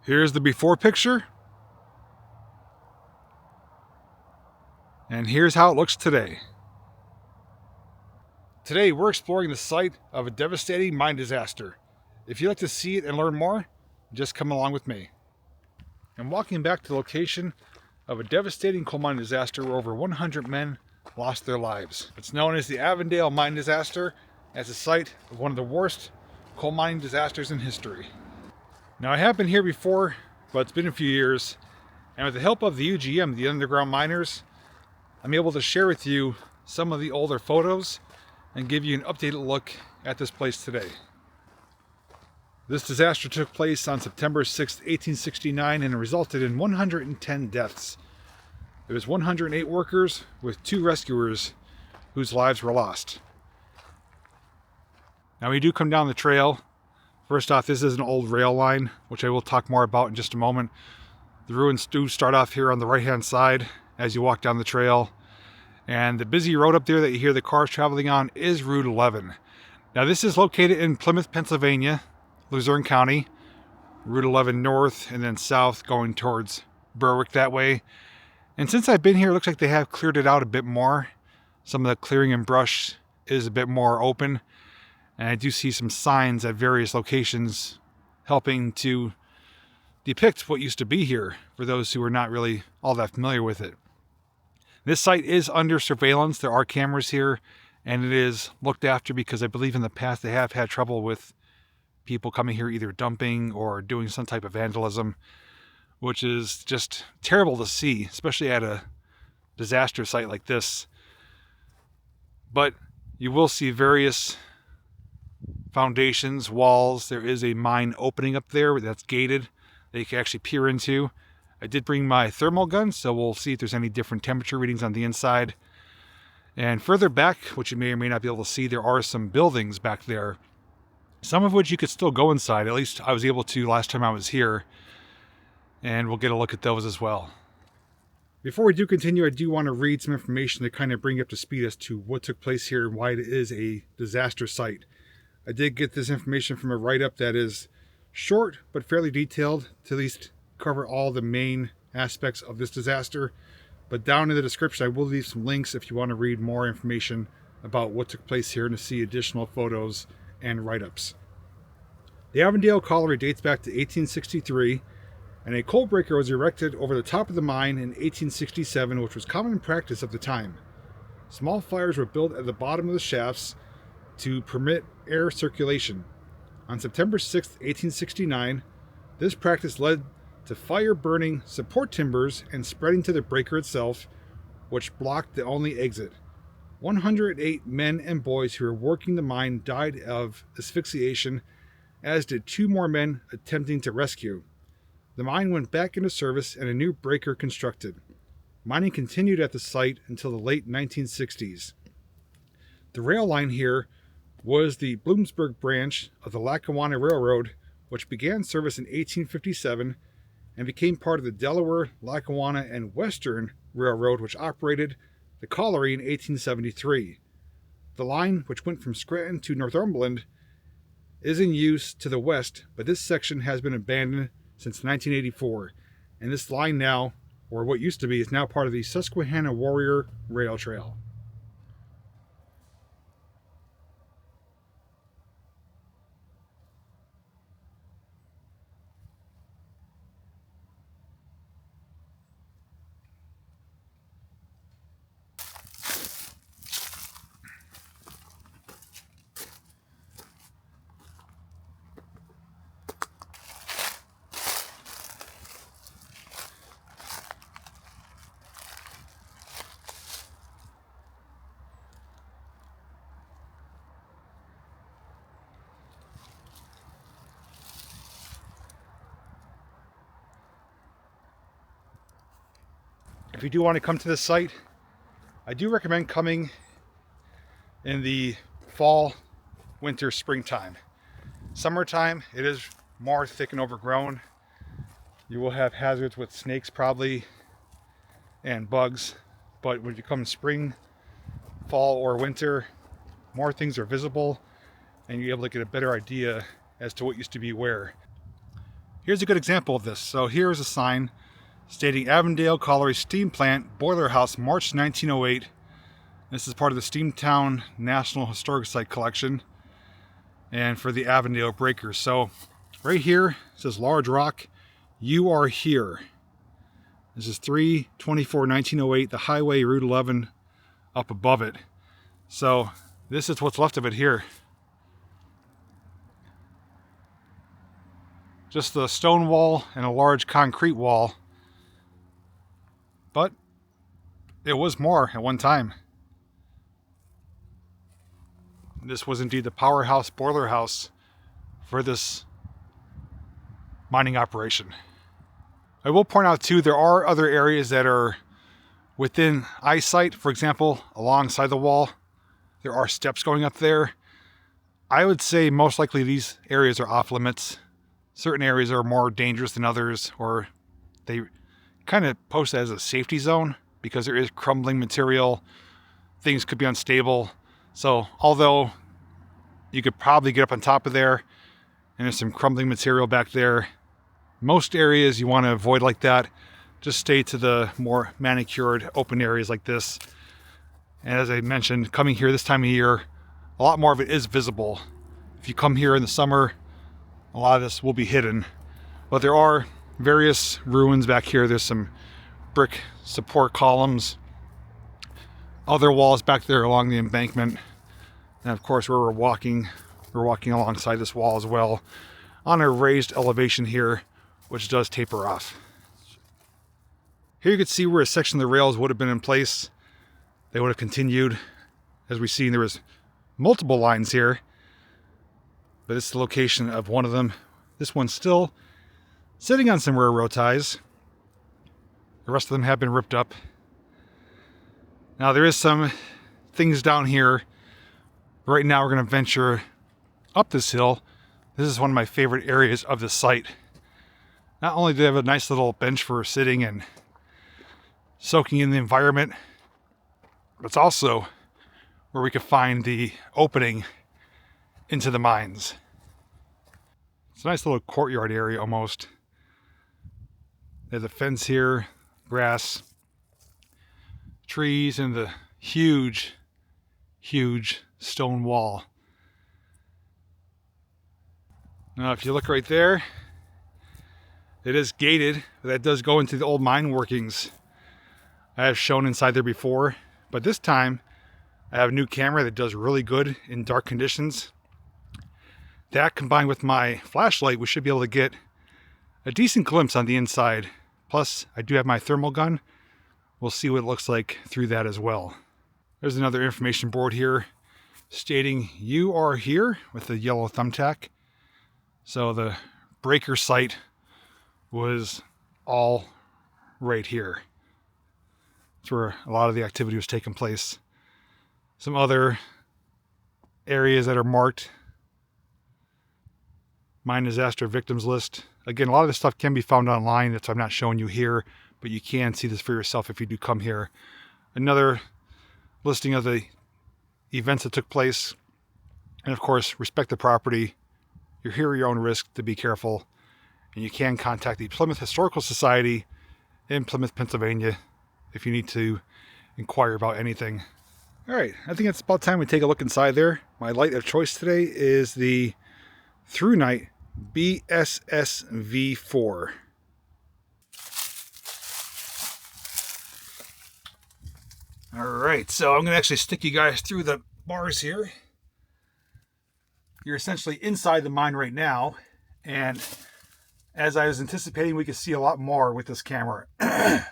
Here's the before picture. And here's how it looks today. Today we're exploring the site of a devastating mine disaster. If you'd like to see it and learn more, just come along with me. I'm walking back to the location of a devastating coal mine disaster where over 100 men lost their lives. It's known as the Avondale Mine Disaster, as the site of one of the worst coal mining disasters in history. Now, I have been here before, but it's been a few years, and with the help of the UGM, the underground miners, I'm able to share with you some of the older photos and give you an updated look at this place today. This disaster took place on September 6, 1869, and resulted in 110 deaths. There was 108 workers with 2 rescuers whose lives were lost. Now we do come down the trail. First off, this is an old rail line, which I will talk more about in just a moment. The ruins do start off here on the right-hand side as you walk down the trail. And the busy road up there that you hear the cars traveling on is Route 11. Now this is located in Plymouth, Pennsylvania, Luzerne County. Route 11 north and then south going towards Berwick that way. And since I've been here, it looks like they have cleared it out a bit more. Some of the clearing and brush is a bit more open. And I do see some signs at various locations helping to depict what used to be here for those who are not really all that familiar with it. This site is under surveillance. There are cameras here, and it is looked after because I believe in the past they have had trouble with people coming here either dumping or doing some type of vandalism, which is just terrible to see, especially at a disaster site like this. But you will see various foundations, walls. There is a mine opening up there that's gated that you can actually peer into. I did bring my thermal gun, so we'll see if there's any different temperature readings on the inside. And further back, which you may or may not be able to see, there are some buildings back there, some of which you could still go inside. At least I was able to last time I was here, and we'll get a look at those as well. Before we do continue, I do want to read some information to kind of bring you up to speed as to what took place here and why it is a disaster site. I did get this information from a write-up that is short but fairly detailed to at least cover all the main aspects of this disaster. But down in the description I will leave some links if you want to read more information about what took place here and to see additional photos and write-ups. The Avondale Colliery dates back to 1863, and a coal breaker was erected over the top of the mine in 1867, which was common practice at the time. Small fires were built at the bottom of the shafts to permit air circulation. On September 6, 1869, this practice led to fire burning support timbers and spreading to the breaker itself, which blocked the only exit. 108 men and boys who were working the mine died of asphyxiation, as did 2 more men attempting to rescue. The mine went back into service and a new breaker constructed. Mining continued at the site until the late 1960s. The rail line here was the Bloomsburg branch of the Lackawanna Railroad, which began service in 1857 and became part of the Delaware, Lackawanna, and Western Railroad, which operated the colliery in 1873. The line, which went from Scranton to Northumberland, is in use to the west, but this section has been abandoned since 1984, and this line now, or what used to be, is now part of the Susquehanna Warrior Rail Trail. If you do want to come to this site, I do recommend coming in the fall, winter, springtime. Summertime, it is more thick and overgrown. You will have hazards with snakes probably and bugs, but when you come spring, fall, or winter, more things are visible and you're able to get a better idea as to what used to be where. Here's a good example of this. So here's a sign stating Avondale Colliery Steam Plant Boiler House, March 1908. This is part of the Steamtown National Historic Site collection and for the Avondale Breakers. So right here it says large rock, you are here. This is 3/24/1908, the highway Route 11 up above it. So this is what's left of it here. Just the stone wall and a large concrete wall. But it was more at one time. This was indeed the powerhouse boiler house for this mining operation. I will point out too, there are other areas that are within eyesight. For example, alongside the wall, there are steps going up there. I would say most likely these areas are off limits. Certain areas are more dangerous than others, or they kind of post it as a safety zone because there is crumbling material. Things could be unstable. So although you could probably get up on top of there and there's some crumbling material back there, most areas you want to avoid like that. Just stay to the more manicured open areas like this. And as I mentioned, coming here this time of year, a lot more of it is visible. If you come here in the summer, a lot of this will be hidden. But there are various ruins back here. There's some brick support columns, other walls back there along the embankment. And of course, where we're walking alongside this wall as well on a raised elevation here, which does taper off. Here you can see where a section of the rails would have been in place. They would have continued. As we've seen, there was multiple lines here, but it's the location of one of them. This one's still sitting on some railroad ties. The rest of them have been ripped up. Now there is some things down here. Right now we're going to venture up this hill. This is one of my favorite areas of the site. Not only do they have a nice little bench for sitting and soaking in the environment, but it's also where we could find the opening into the mines. It's a nice little courtyard area almost. There's a fence here, grass, trees, and the huge stone wall. Now if you look right there, it is gated. That does go into the old mine workings. I have shown inside there before, but this time I have a new camera that does really good in dark conditions. That combined with my flashlight, we should be able to get a decent glimpse on the inside. Plus, I do have my thermal gun. We'll see what it looks like through that as well. There's another information board here stating you are here with the yellow thumbtack. So the breaker site was all right here. That's where a lot of the activity was taking place. Some other areas that are marked. Mine disaster victims list. Again, a lot of this stuff can be found online. That's why I'm not showing you here, but you can see this for yourself if you do come here. Another listing of the events that took place. And of course, respect the property. You're here at your own risk, to be careful. And you can contact the Plymouth Historical Society in Plymouth, Pennsylvania, if you need to inquire about anything. All right, I think it's about time we take a look inside there. My light of choice today is the Through Night BSSV4. All right, so I'm going to actually stick you guys through the bars here. You're essentially inside the mine right now, and as I was anticipating, we could see a lot more with this camera. And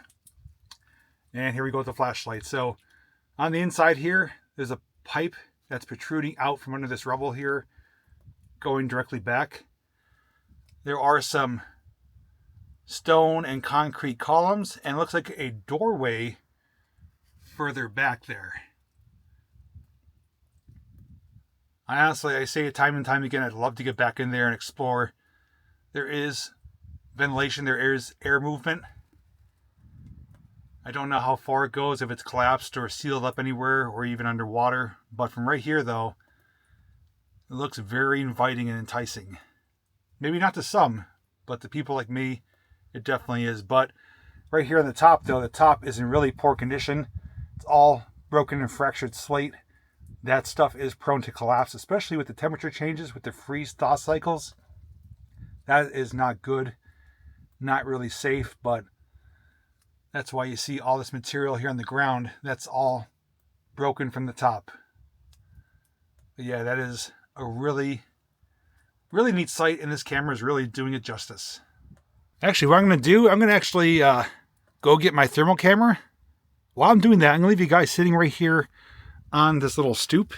here we go with the flashlight. So on the inside here, there's a pipe that's protruding out from under this rubble here, going directly back. There are some stone and concrete columns, and it looks like a doorway further back there. I say it time and time again, I'd love to get back in there and explore. There is ventilation, there is air movement. I don't know how far it goes, if it's collapsed or sealed up anywhere or even underwater. But from right here though, it looks very inviting and enticing. Maybe not to some, but to people like me, it definitely is. But right here on the top, though, the top is in really poor condition. It's all broken and fractured slate. That stuff is prone to collapse, especially with the temperature changes, with the freeze-thaw cycles. That is not good, not really safe, but that's why you see all this material here on the ground. That's all broken from the top. But yeah, that is a really neat site, and this camera is really doing it justice. Actually, what I'm going to do, I'm going to actually go get my thermal camera. While I'm doing that, I'm going to leave you guys sitting right here on this little stoop,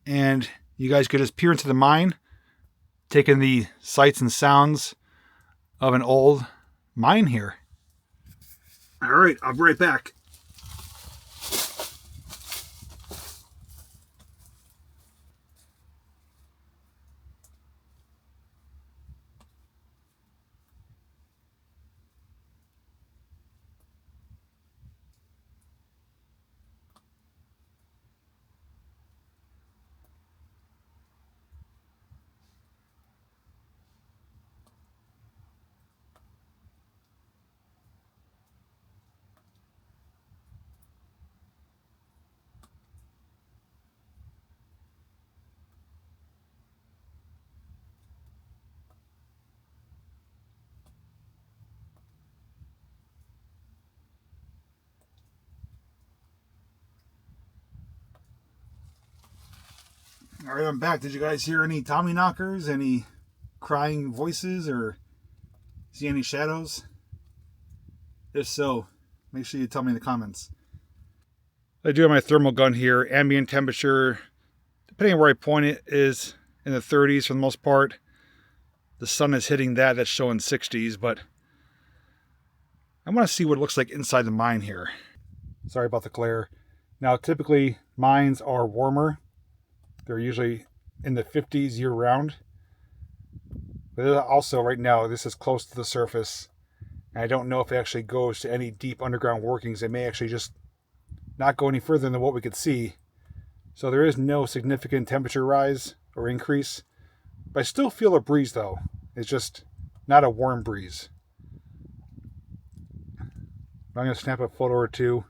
and you guys could just peer into the mine, taking the sights and sounds of an old mine here. All right, I'll be right back. All right, I'm back. Did you guys hear any Tommy knockers, any crying voices, or see any shadows? If so, make sure you tell me in the comments. I do have my thermal gun here. Ambient temperature, depending on where I point it, is in the 30s for the most part. The sun is hitting that. That's showing 60s, but I want to see what it looks like inside the mine here. Sorry about the glare. Now, typically, mines are warmer. They're usually in the 50s year-round. But also, right now, this is close to the surface. And I don't know if it actually goes to any deep underground workings. It may actually just not go any further than what we could see. So there is no significant temperature rise or increase. But I still feel a breeze, though. It's just not a warm breeze. I'm going to snap a photo or two,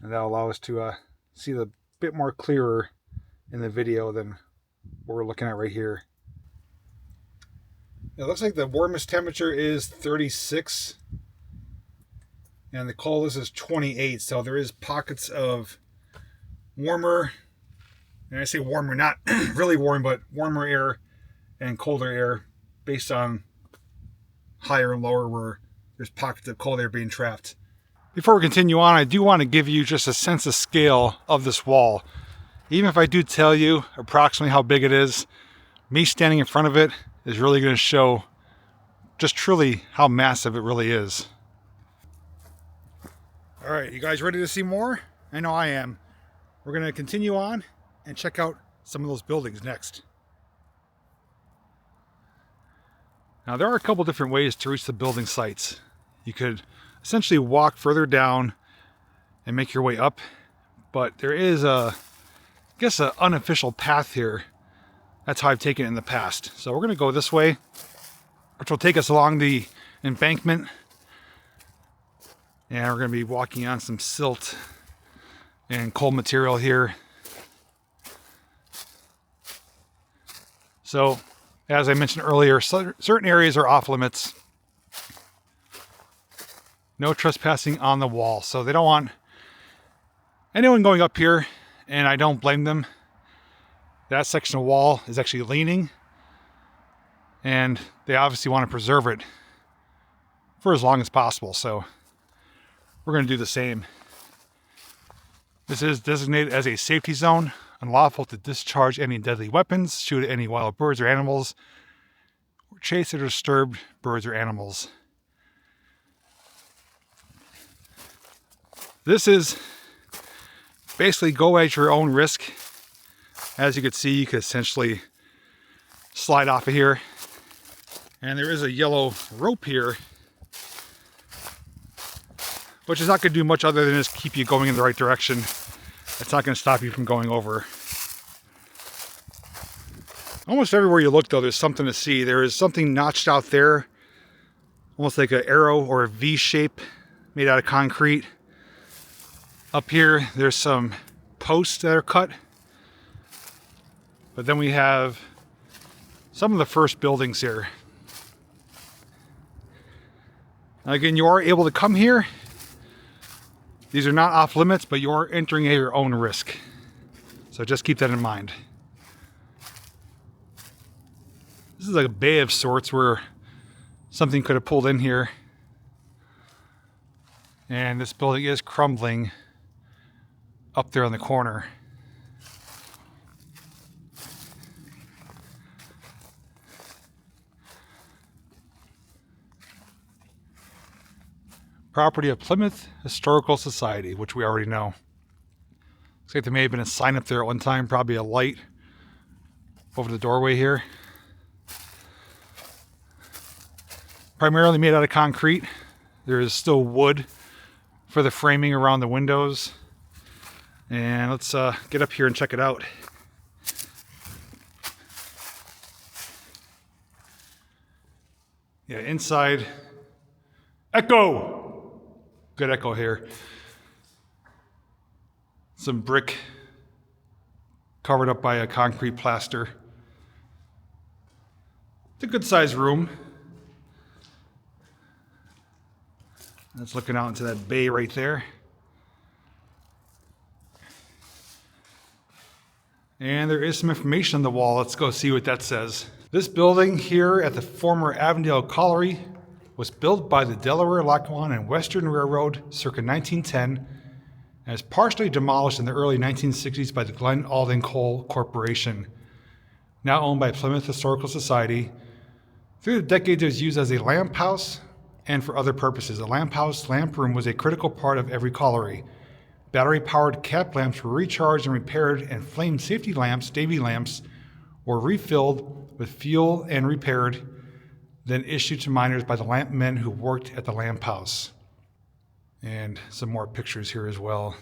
and that'll allow us to see a bit more clearer in the video than what we're looking at right here. It looks like the warmest temperature is 36, and the coldest is 28, so there is pockets of warmer, and I say warmer, not really warm, but warmer air and colder air based on higher and lower where there's pockets of cold air being trapped. Before we continue on, I do want to give you just a sense of scale of this wall. Even if I do tell you approximately how big it is, me standing in front of it is really going to show just truly how massive it really is. All right, you guys ready to see more? I know I am. We're going to continue on and check out some of those buildings next. Now, there are a couple different ways to reach the building sites. You could essentially walk further down and make your way up, but there is an unofficial path here. That's how I've taken it in the past. So we're going to go this way, which will take us along the embankment. And we're going to be walking on some silt and coal material here. So, as I mentioned earlier, certain areas are off limits. No trespassing on the wall. So they don't want anyone going up here, and I don't blame them. That section of wall is actually leaning, and they obviously want to preserve it for as long as possible. So we're going to do the same. This is designated as a safety zone. Unlawful to discharge any deadly weapons, shoot at any wild birds or animals, or chase or disturb birds or animals. This is basically go at your own risk. As you can see, you could essentially slide off of here. And there is a yellow rope here, which is not going to do much other than just keep you going in the right direction. It's not going to stop you from going over. Almost everywhere you look, though, there's something to see. There is something notched out there almost like an arrow or a V shape made out of concrete. Up here, there's some posts that are cut. But then we have some of the first buildings here. Again, you are able to come here. These are not off limits, but you are entering at your own risk. So just keep that in mind. This is like a bay of sorts where something could have pulled in here. And this building is crumbling up there on the corner. Property of Plymouth Historical Society, which we already know. Looks like there may have been a sign up there at one time, probably a light over the doorway here. Primarily made out of concrete. There is still wood for the framing around the windows. And let's get up here and check it out. Yeah, inside. Echo! Good echo here. Some brick covered up by a concrete plaster. It's a good sized room. That's looking out into that bay right there. And there is some information on the wall. Let's go see what that says. This building here at the former Avondale Colliery was built by the Delaware, Lackawanna, and Western Railroad circa 1910 and was partially demolished in the early 1960s by the Glen Alden Coal Corporation, now owned by Plymouth Historical Society. Through the decades, it was used as a lamp house and for other purposes. A lamp house, lamp room was a critical part of every colliery. Battery-powered cap lamps were recharged and repaired, and flame safety lamps, Davy lamps, were refilled with fuel and repaired, then issued to miners by the lamp men who worked at the lamp house. And some more pictures here as well.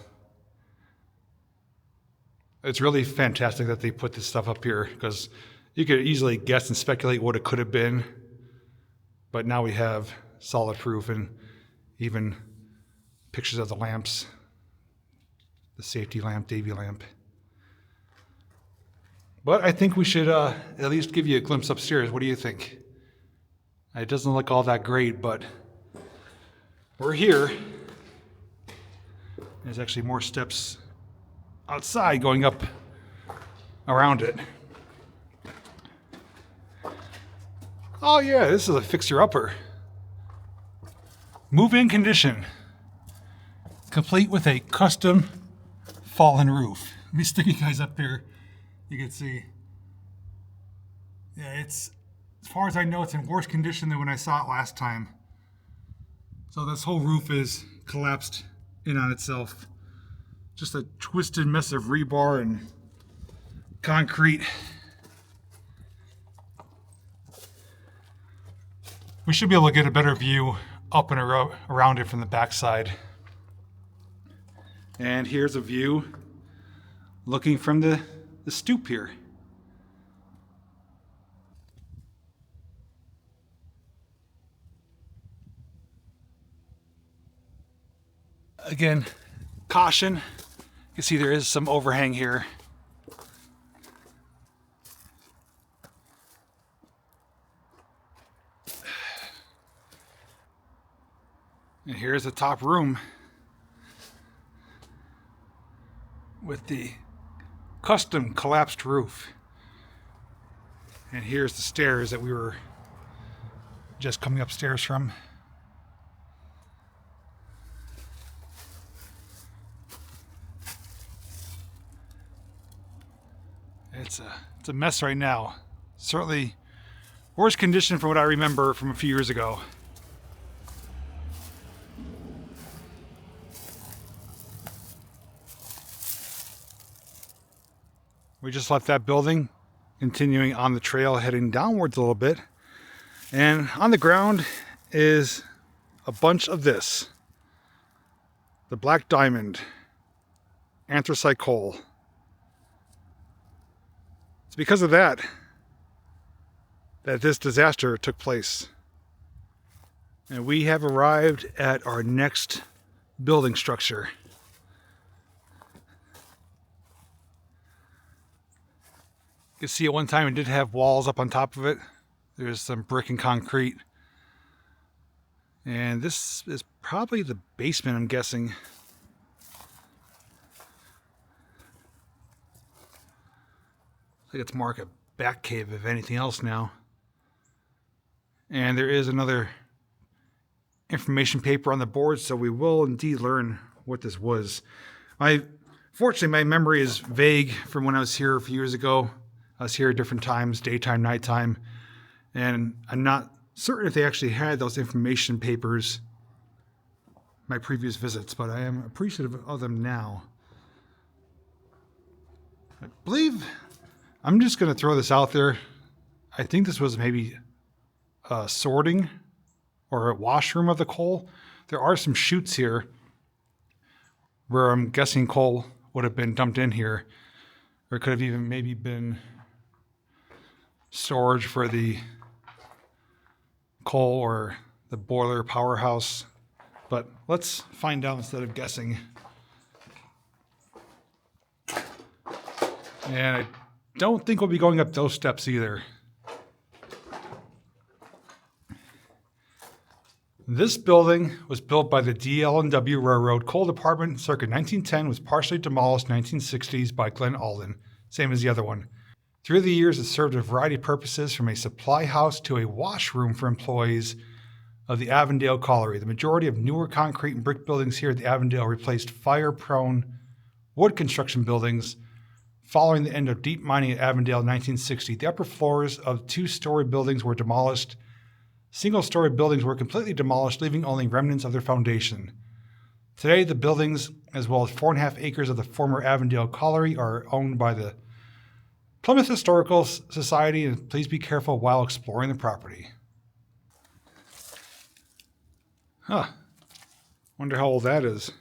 It's really fantastic that they put this stuff up here, because you could easily guess and speculate what it could have been, but now we have solid proof and even pictures of the lamps, the safety lamp, Davy lamp. But I think we should at least give you a glimpse upstairs. What do you think? It doesn't look all that great, but we're here. There's actually more steps outside going up around it. Oh yeah, this is a fixer-upper. Move-in condition. Complete with a custom fallen roof. Let me stick you guys up there. You can see. Yeah, it's, as far as I know, it's in worse condition than when I saw it last time. So this whole roof is collapsed in on itself. Just a twisted mess of rebar and concrete. We should be able to get a better view up and around it from the backside. And here's a view looking from the stoop here. Again, caution. You can see there is some overhang here. And here's the top room with the custom collapsed roof. And here's the stairs that we were just coming upstairs from. It's a mess right now. Certainly worse condition from what I remember from a few years ago. We just left that building, continuing on the trail, heading downwards a little bit. And on the ground is a bunch of this. The black diamond, anthracite coal. It's because of that this disaster took place. And we have arrived at our next building structure. You can see at one time it did have walls up on top of it. There's some brick and concrete. And this is probably the basement, I'm guessing. I think it's more like a back cave, if anything else now. And there is another information paper on the board, so we will indeed learn what this was. Fortunately, my memory is vague from when I was here a few years ago. I was here at different times, daytime, nighttime, and I'm not certain if they actually had those information papers my previous visits, but I am appreciative of them now. I believe, I'm just going to throw this out there. I think this was maybe sorting or a washroom of the coal. There are some chutes here where I'm guessing coal would have been dumped in here, or it could have even maybe been storage for the coal or the boiler powerhouse. But let's find out instead of guessing. And I don't think we'll be going up those steps either. This building was built by the DL&W Railroad Coal Department circa 1910, was partially demolished in the 1960s by Glenn Alden, same as the other one. Through the years, it served a variety of purposes, from a supply house to a washroom for employees of the Avondale Colliery. The majority of newer concrete and brick buildings here at the Avondale replaced fire-prone wood construction buildings following the end of deep mining at Avondale in 1960. The upper floors of two-story buildings were demolished. Single-story buildings were completely demolished, leaving only remnants of their foundation. Today, the buildings, as well as 4.5 acres of the former Avondale Colliery, are owned by the Plymouth Historical Society, and please be careful while exploring the property. Huh. Wonder how old that is.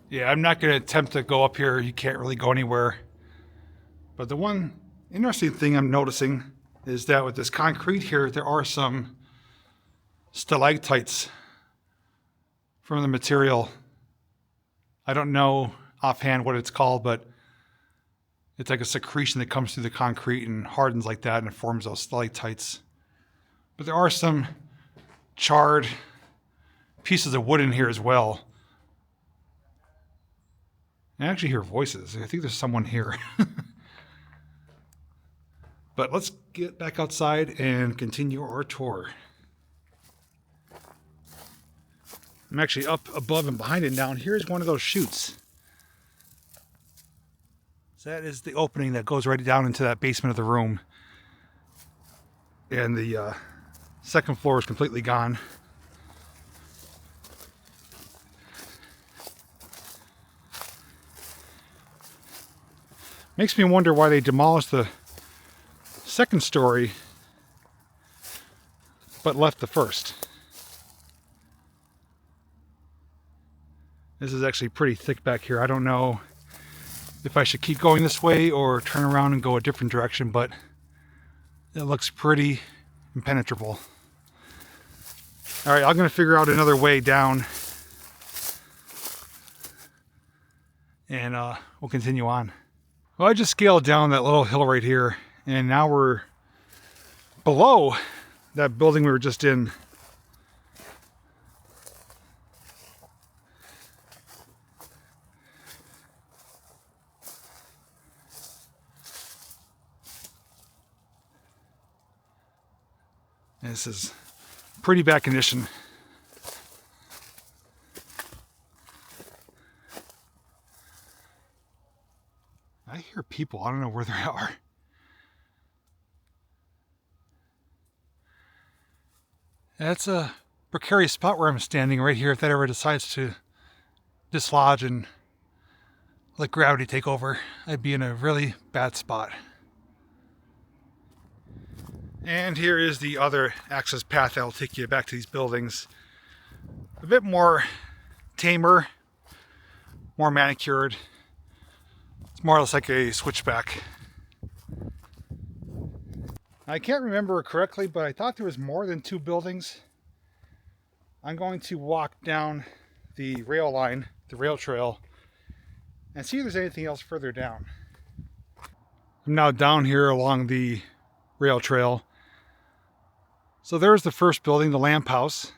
Yeah, I'm not going to attempt to go up here. You can't really go anywhere. But the one interesting thing I'm noticing is that with this concrete here, there are some stalactites from the material. I don't know offhand what it's called, but it's like a secretion that comes through the concrete and hardens like that, and it forms those stalactites. But there are some charred pieces of wood in here as well. I actually hear voices. I think there's someone here. But let's get back outside and continue our tour. I'm actually up above and behind it now, and here's one of those chutes. So that is the opening that goes right down into that basement of the room. And the second floor is completely gone. Makes me wonder why they demolished the second story but left the first. This is actually pretty thick back here. I don't know if I should keep going this way or turn around and go a different direction, but it looks pretty impenetrable. All right, I'm going to figure out another way down, and we'll continue on. Well, I just scaled down that little hill right here, and now we're below that building we were just in. And this is pretty bad condition. I hear people. I don't know where they are. That's a precarious spot where I'm standing right here. If that ever decides to dislodge and let gravity take over, I'd be in a really bad spot. And here is the other access path that will take you back to these buildings. A bit more tamer, more manicured. It's more or less like a switchback. I can't remember correctly, but I thought there was more than 2 buildings. I'm going to walk down the rail line, the rail trail, and see if there's anything else further down. I'm now down here along the rail trail. So there's the first building, the lamp house.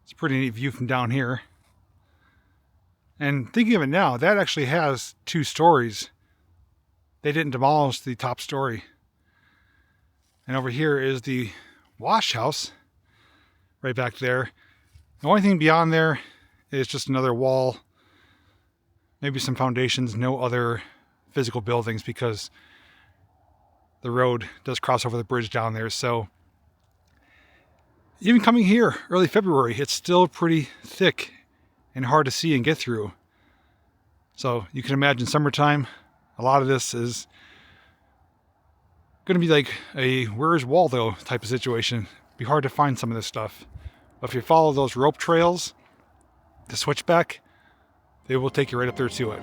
It's a pretty neat view from down here. And thinking of it now, that actually has 2 stories. They didn't demolish the top story. And over here is the wash house, right back there. The only thing beyond there is just another wall, maybe some foundations, no other physical buildings because the road does cross over the bridge down there. So even coming here early February, it's still pretty thick and hard to see and get through. So you can imagine summertime, a lot of this is going to be like a where's Waldo type of situation. Be hard to find some of this stuff. But if you follow those rope trails, the switchback, they will take you right up there to it.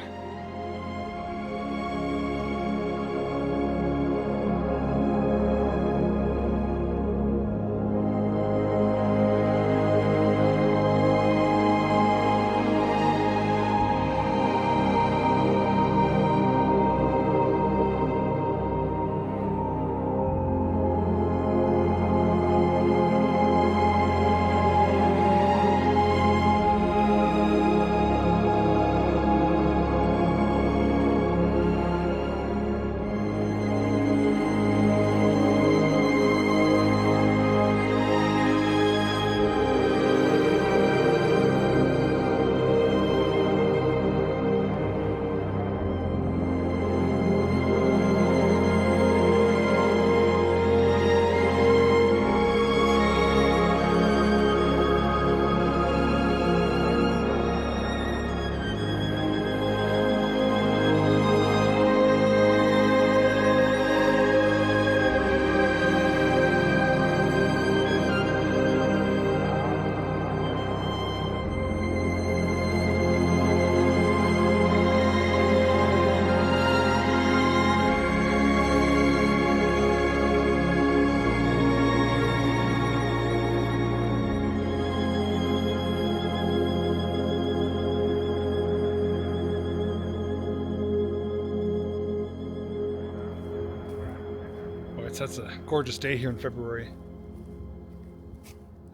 That's a gorgeous day here in February.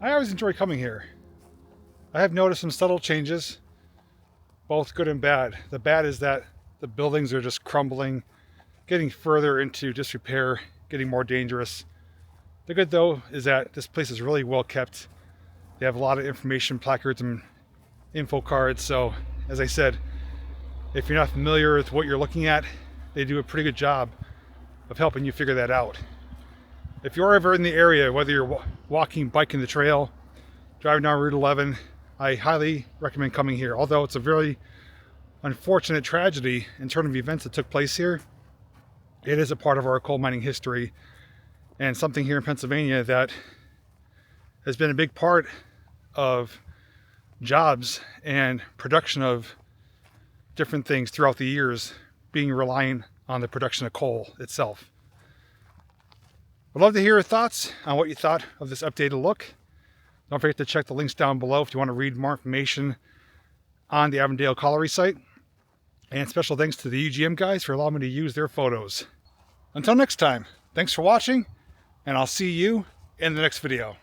I always enjoy coming here. I have noticed some subtle changes, both good and bad. The bad is that the buildings are just crumbling, getting further into disrepair, getting more dangerous. The good though is that this place is really well kept. They have a lot of information placards and info cards. So as I said, if you're not familiar with what you're looking at, they do a pretty good job of helping you figure that out. If you're ever in the area, whether you're walking, biking the trail, driving down Route 11, I highly recommend coming here. Although it's a very unfortunate tragedy in terms of events that took place here, it is a part of our coal mining history and something here in Pennsylvania that has been a big part of jobs and production of different things throughout the years, being reliant on the production of coal itself. I'd love to hear your thoughts on what you thought of this updated look. Don't forget to check the links down below if you want to read more information on the Avondale Colliery site. And special thanks to the UGM guys for allowing me to use their photos. Until next time, thanks for watching, and I'll see you in the next video.